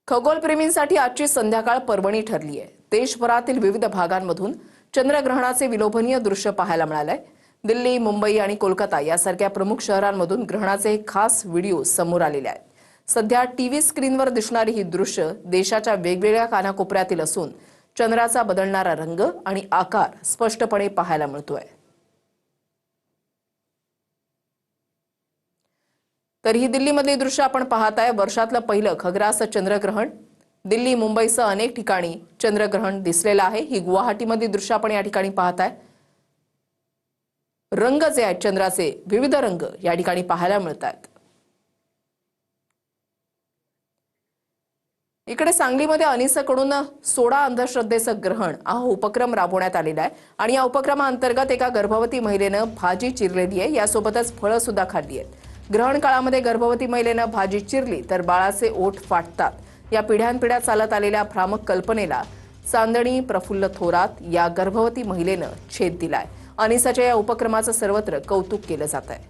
खगोलप्रेमींसाठी आजची संध्याकाळ पर्वणी ठरली आहे। देशभरातील विविध भागांमधून चंद्रग्रहणाचे विलोभनीय दृश्य पाहायला मिळाले। दिल्ली, मुंबई आणि कोलकाता यासारख्या प्रमुख शहरांमधून ग्रहणाचे खास व्हिडिओ समोर आलेले आहेत। सध्या टीव्ही स्क्रीनवर दिसणारी ही दृश्य देशाच्या वेगवेगळ्या कानाकोपऱ्यातील असून चंद्राचा बदलणारा रंग आणि आकार स्पष्टपणे पाहायला मिळतोय। तर ही दिल्लीमधली दृश्य आपण पाहताय। वर्षातलं पहिलं खग्रास चंद्रग्रहण दिल्ली, मुंबईसह अनेक ठिकाणी चंद्रग्रहण दिसलेलं आहे। ही गुवाहाटीमधली दृश्य आपण या ठिकाणी पाहताय। रंग जे आहेत चंद्राचे विविध रंग या ठिकाणी पाहायला मिळतात। इकडे सांगलीमध्ये अनिसकडून सोडा अंधश्रद्धेचं ग्रहण हा उपक्रम राबवण्यात आलेला आहे आणि या उपक्रमाअंतर्गत एका गर्भवती महिलेनं भाजी चिरलेली आहे, यासोबतच फळं सुद्धा खाल्ली आहेत। ग्रहण काळामध्ये गर्भवती महिलेनं भाजी चिरली तर बाळाचे ओठ फाटतात। या पिढ्यानपिढ्या चालत आलेल्या भ्रामक कल्पनेला चांदणी प्रफुल्ल थोरात या गर्भवती महिलेनं छेद दिलाय। अनिसाच्या या उपक्रमाचं सर्वत्र कौतुक केलं जात आहे।